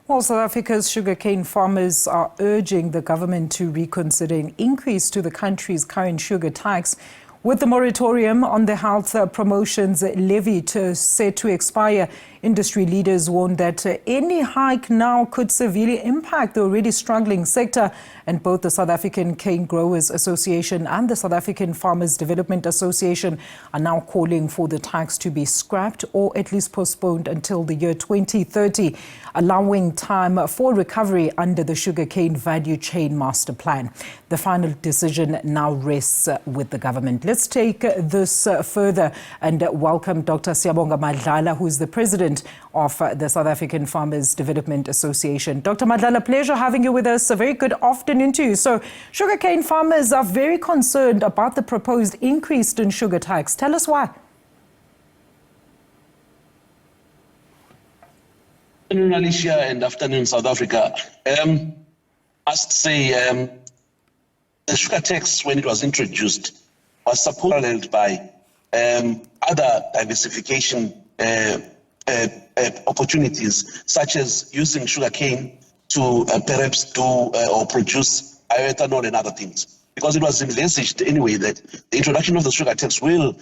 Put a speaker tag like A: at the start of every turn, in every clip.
A: Well, South Africa's sugarcane farmers are urging the government to reconsider an increase to the country's current sugar tax. With the moratorium on the Health Promotion Levy set to expire, industry leaders warn that any hike now could severely impact the already struggling sector. And both the South African Cane Growers Association and the South African Farmers Development Association are now calling for the tax to be scrapped or at least postponed until the year 2030, allowing time for recovery under the Sugarcane Value Chain Master Plan. The final decision now rests with the government. Let's take this further and welcome Dr. Siyabonga Madlala, who is the president of the South African Farmers Development Association. Dr. Madlala, pleasure having you with us. A very good afternoon to you. So, sugarcane farmers are very concerned about the proposed increase in sugar tax. Tell us why.
B: Afternoon, Alicia, and afternoon, South Africa. Must say, the sugar tax, when it was introduced, was supported by other diversification opportunities, such as using sugarcane to perhaps do or produce bioethanol and other things. Because it was envisaged anyway that the introduction of the sugar tax will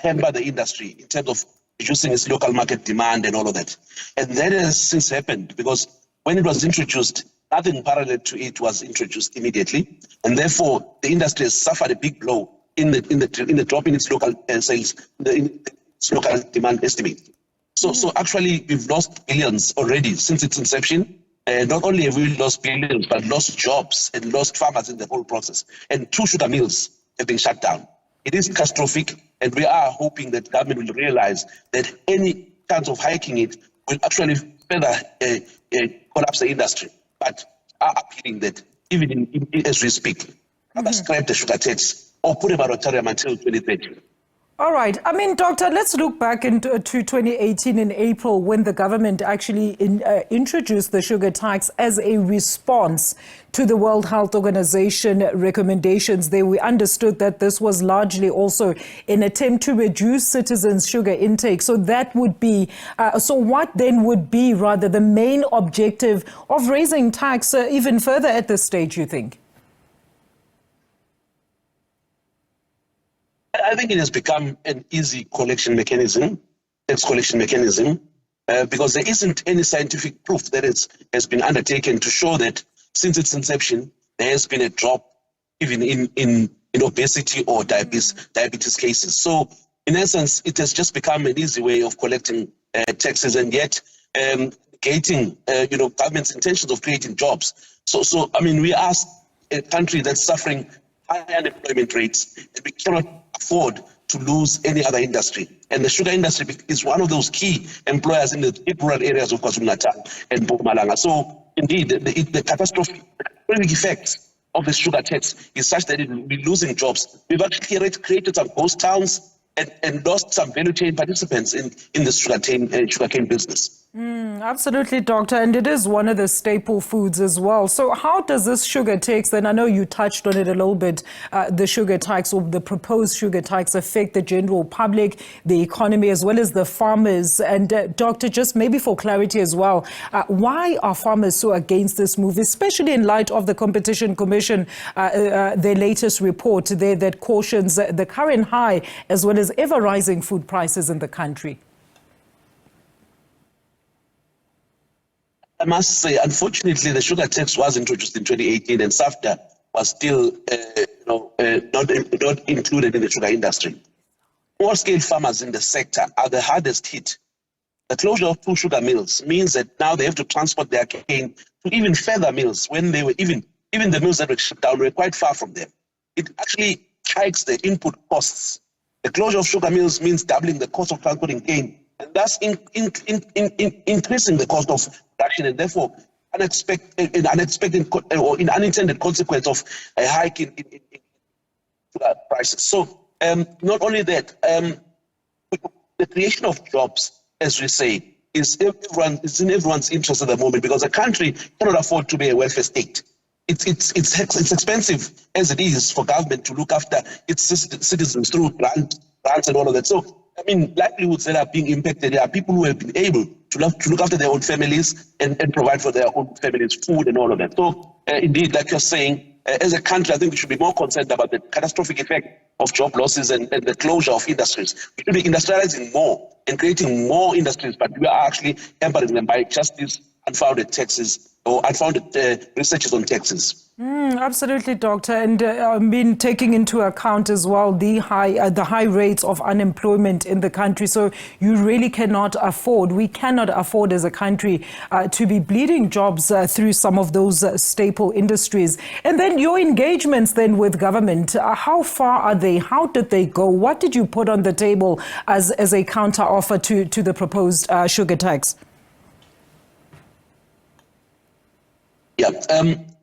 B: hamper the industry in terms of reducing its local market demand and all of that. And that has since happened, because when it was introduced, nothing parallel to it was introduced immediately, and therefore the industry has suffered a big blow in the drop in its local sales, in its local demand estimate. So actually, we've lost billions already since its inception. Not only have we lost billions, but lost jobs and lost farmers in the whole process. And 2 sugar mills have been shut down. It is catastrophic, and we are hoping that government will realize that any chance of hiking it will actually further collapse the industry. But are appealing that even as we speak, rather scrap the sugar tax or put a moratorium until 2030.
A: All right. I mean, Doctor, let's look back into 2018 in April, when the government actually introduced the sugar tax as a response to the World Health Organization recommendations. There, we understood that this was largely also an attempt to reduce citizens' sugar intake. So that would be, so what then would be rather the main objective of raising tax even further at this stage, you think?
B: I think it has become an easy collection mechanism, tax collection mechanism, because there isn't any scientific proof that has been undertaken to show that since its inception, there has been a drop even in obesity or diabetes cases. So in essence, it has just become an easy way of collecting taxes, and yet gating government's intentions of creating jobs. So I mean, we are a country that's suffering high unemployment rates, and we cannot afford to lose any other industry. And the sugar industry is one of those key employers in the deep rural areas of KwaZulu-Natal and Mpumalanga. So indeed, the catastrophic effects of the sugar tax is such that it will be losing jobs. We've actually created some ghost towns and lost some value chain participants in the sugarcane business.
A: Absolutely, Doctor. And it is one of the staple foods as well. So how does this sugar tax, then I know you touched on it a little bit, the sugar tax or the proposed sugar tax affect the general public, the economy, as well as the farmers? And Doctor, just maybe for clarity as well, why are farmers so against this move, especially in light of the Competition Commission, their latest report there that cautions the current high as well as ever-rising food prices in the country?
B: I must say, unfortunately, the sugar tax was introduced in 2018, and SAFTA was still, not included in the sugar industry. Small-scale farmers in the sector are the hardest hit. The closure of 2 sugar mills means that now they have to transport their cane to even further mills, when they were even the mills that were shut down were quite far from them. It actually hikes the input costs. The closure of sugar mills means doubling the cost of transporting cane, and thus increasing the cost of production, and therefore unexpected or unintended consequence of a hike in sugar prices. So not only that, the creation of jobs, as we say, is in everyone's interest at the moment, because a country cannot afford to be a welfare state. It's expensive as it is for government to look after its citizens through grants and all of that. So I mean, livelihoods that are being impacted, there are people who have been able to look after their own families and provide for their own families food and all of that. So indeed, like you're saying, as a country, I think we should be more concerned about the catastrophic effect of job losses and the closure of industries. We should be industrializing more and creating more industries, but we are actually hampering them by just these unfounded taxes or unfounded researches on taxes.
A: Absolutely, Doctor. And taking into account as well the high rates of unemployment in the country. So you really cannot afford, we cannot afford as a country to be bleeding jobs through some of those staple industries. And then your engagements then with government, how far are they? How did they go? What did you put on the table as a counter offer to the proposed sugar tax?
B: Yeah,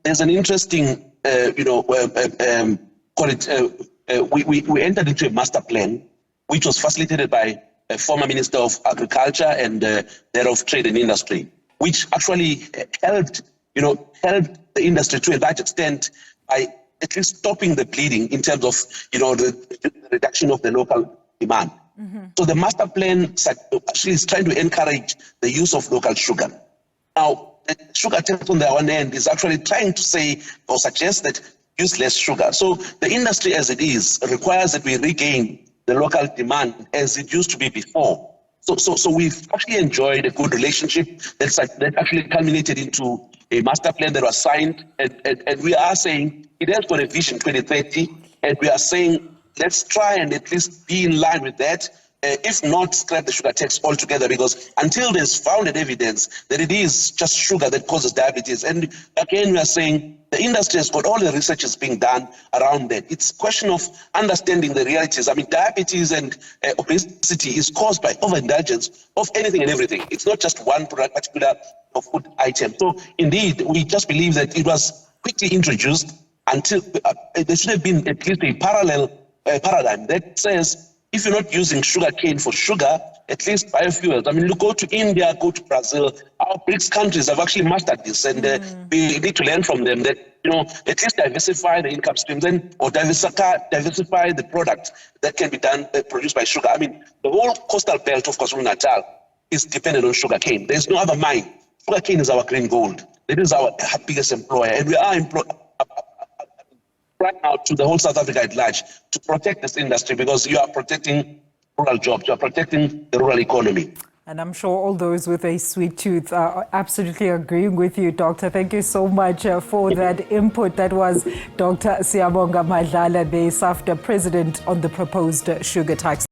B: there's an interesting, call it, we entered into a master plan, which was facilitated by a former Minister of Agriculture and that of Trade and Industry, which actually helped the industry to a large extent by at least stopping the bleeding in terms of, the reduction of the local demand. So the master plan actually is trying to encourage the use of local sugar. Now, the sugar tax on the one end is actually trying to say or suggest that use less sugar. So the industry as it is requires that we regain the local demand as it used to be before. So we've actually enjoyed a good relationship that actually culminated into a master plan that was signed. And we are saying it has got a vision 2030. And we are saying, let's try and at least be in line with that. If not, scrap the sugar tax altogether, because until there's founded evidence that it is just sugar that causes diabetes. And again, we are saying the industry has got all the research being done around that. It's a question of understanding the realities. I mean, diabetes and obesity is caused by overindulgence of anything and everything. It's not just one particular food item. So indeed, we just believe that it was quickly introduced until there should have been at least a parallel paradigm that says, if you're not using sugarcane for sugar, at least biofuels. I mean, look, go to India, go to Brazil. Our BRICS countries have actually mastered this, and we need to learn from them that, at least diversify the income streams or diversify the product that can be done, produced by sugar. I mean, the whole coastal belt of KwaZulu-Natal is dependent on sugarcane. There's no other mine. Sugarcane is our green gold. It is our biggest employer, and we are right now to the whole South Africa at large to protect this industry, because you are protecting rural jobs, you are protecting the rural economy.
A: And I'm sure all those with a sweet tooth are absolutely agreeing with you, Doctor. Thank you so much for that input. That was Dr. Siyabonga Madlala, the SAFTA president on the proposed sugar tax.